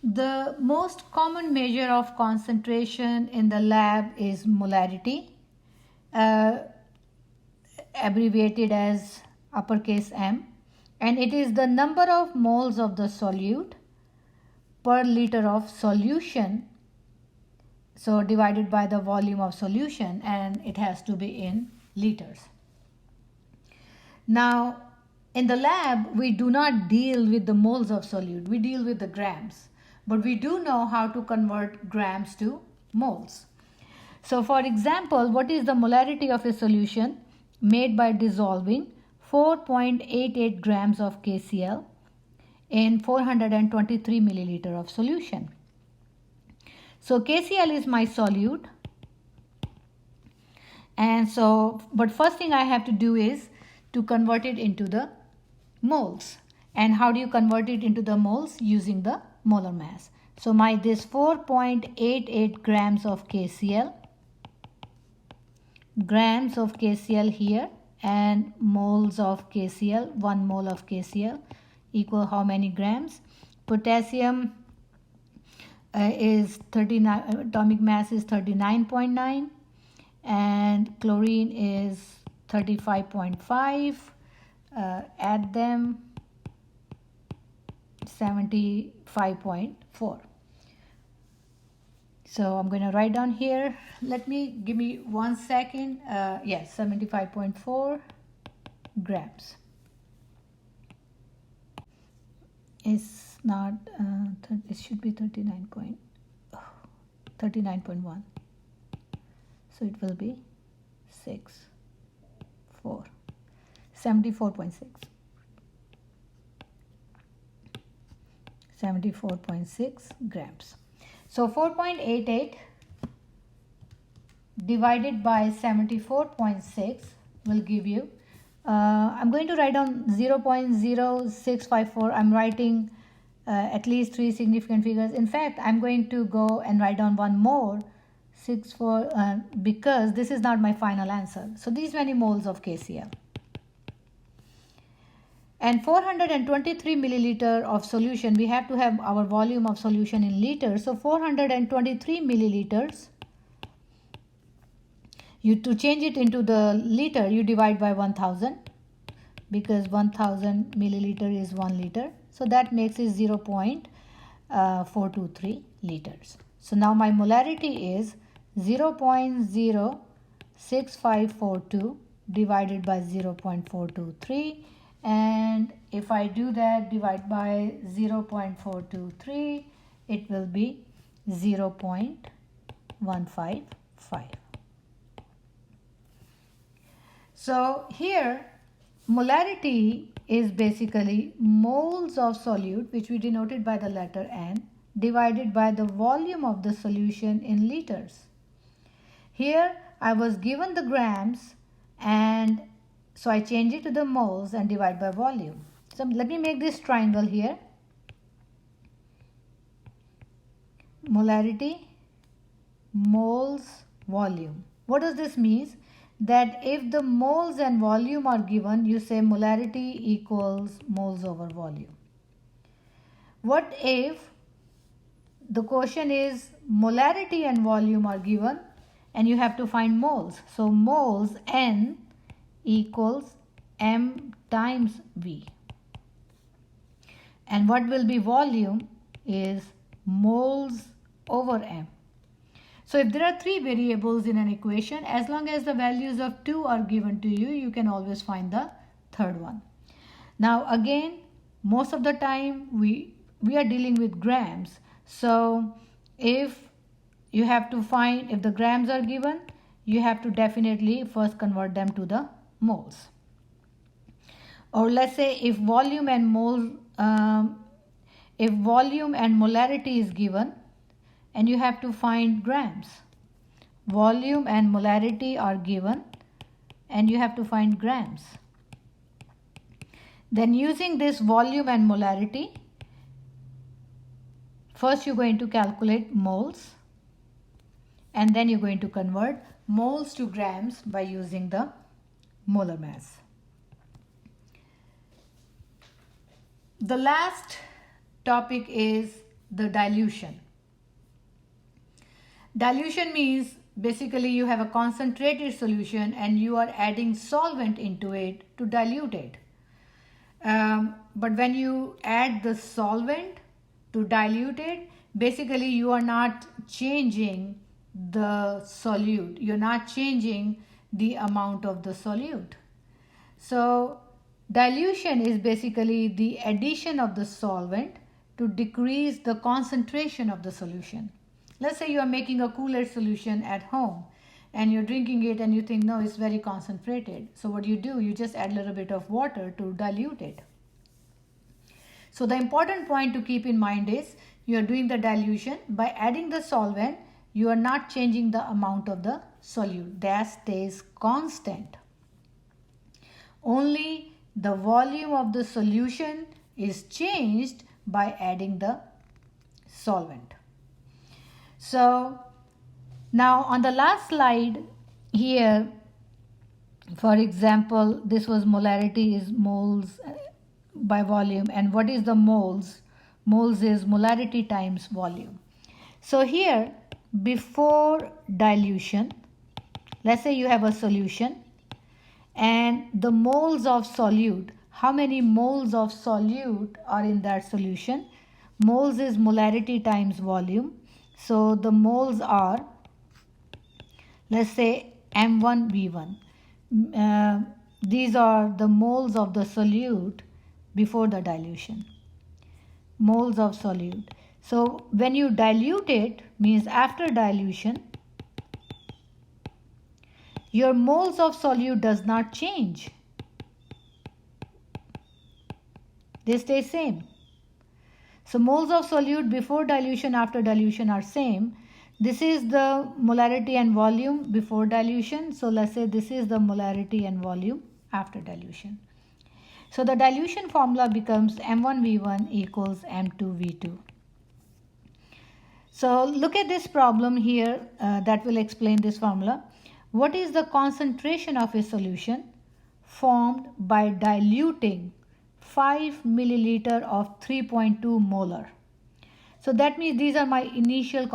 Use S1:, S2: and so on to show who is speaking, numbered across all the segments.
S1: The most common measure of concentration in the lab is molarity, uh, abbreviated as uppercase M, and it is the number of moles of the solute per liter of solution, so divided by the volume of solution, and it has to be in liters. Now, in the lab, we do not deal with the moles of solute, we deal with the grams, but we do know how to convert grams to moles. So for example, what is the molarity of a solution made by dissolving 4.88 grams of KCl in 423 milliliter of solution? So KCl is my solute, and so, but first thing I have to do is to convert it into the moles. And how do you convert it into the moles? Using the molar mass. So this 4.88 grams of KCl here, and moles of KCl, 1 mole of KCl equal how many grams? Potassium is 39, atomic mass is 39.9, and chlorine is 35.5. Add them, 75.4. So I'm going to write down here. Give me 1 second. Yes, 75.4 grams. It's not, it should be 39.1. So it will be 74.6. 74.6 grams. So 4.88 divided by 74.6 will give you, I'm going to write down 0.0654. I'm writing at least 3 significant figures. In fact, I'm going to go and write down one more, 64, because this is not my final answer. So these many moles of KCl. And 423 milliliter of solution, we have to have our volume of solution in liters. So 423 milliliters, to change it into the liter, you divide by 1000, because 1000 milliliter is 1 liter. So that makes it 0.423 liters. So now my molarity is 0.06542 divided by 0.423. And if I do that, divide by 0.423, it will be 0.155. So here, molarity is basically moles of solute, which we denoted by the letter N, divided by the volume of the solution in liters. Here I was given the grams, and so I change it to the moles and divide by volume. So let me make this triangle here. Molarity, moles, volume. What does this mean? That if the moles and volume are given, you say molarity equals moles over volume. What if the question is molarity and volume are given and you have to find moles? So moles N equals M times V. And what will be volume is moles over M. So if there are 3 variables in an equation, as long as the values of 2 are given to you, you can always find the third one. Now again, most of the time we are dealing with grams. So if you have to find, if the grams are given, you have to definitely first convert them to the moles. Or let's say if volume and molarity is given and you have to find grams. Volume and molarity are given and you have to find grams. Then using this volume and molarity, first you're going to calculate moles and then you're going to convert moles to grams by using the molar mass. The last topic is the dilution. Dilution means basically you have a concentrated solution and you are adding solvent into it to dilute it. But when you add the solvent to dilute it, basically you are not changing the solute. You're not changing the amount of the solute. So dilution is basically the addition of the solvent to decrease the concentration of the solution. Let's say you are making a Kool-Aid solution at home and you're drinking it and you think, no, it's very concentrated. So what you do, you just add a little bit of water to dilute it. So the important point to keep in mind is you are doing the dilution. By adding the solvent, you are not changing the amount of the solute. That stays constant. Only the volume of the solution is changed by adding the solvent. So now on the last slide here, for example, this was molarity is moles by volume, and what is the moles? Moles is molarity times volume. So here before dilution, let's say you have a solution and the moles of solute, how many moles of solute are in that solution? Moles is molarity times volume. So the moles are, let's say M1V1. These are the moles of the solute before the dilution. Moles of solute. So when you dilute it, means after dilution, your moles of solute does not change. They stay same. So moles of solute before dilution, after dilution are same. This is the molarity and volume before dilution. So let's say this is the molarity and volume after dilution. So the dilution formula becomes M1V1 equals M2V2. So look at this problem here that will explain this formula. What is the concentration of a solution formed by diluting 5 milliliter of 3.2 molar? So that means these are my initial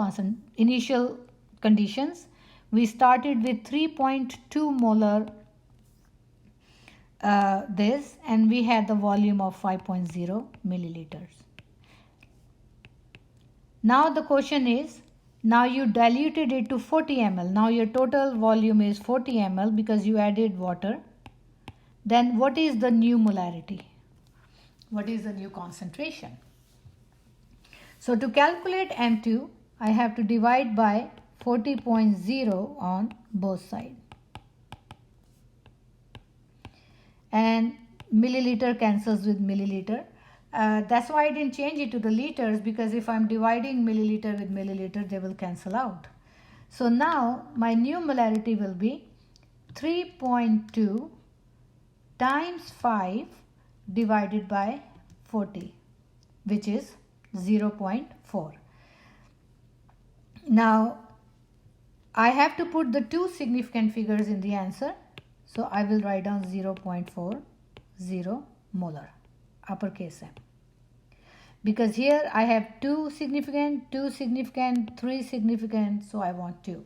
S1: conditions. We started with 3.2 molar this, and we had the volume of 5.0 milliliters. Now the question is, now you diluted it to 40 ml. Now your total volume is 40 ml because you added water. Then what is the new molarity? What is the new concentration? So to calculate M2, I have to divide by 40.0 on both sides. And milliliter cancels with milliliter. That's why I didn't change it to the liters, because if I'm dividing milliliter with milliliter, they will cancel out. So now my new molarity will be 3.2 times 5 divided by 40, which is 0.4. Now I have to put the two significant figures in the answer. So I will write down 0.40 molar, uppercase M. Because here I have 2 significant, 3 significant, so I want 2.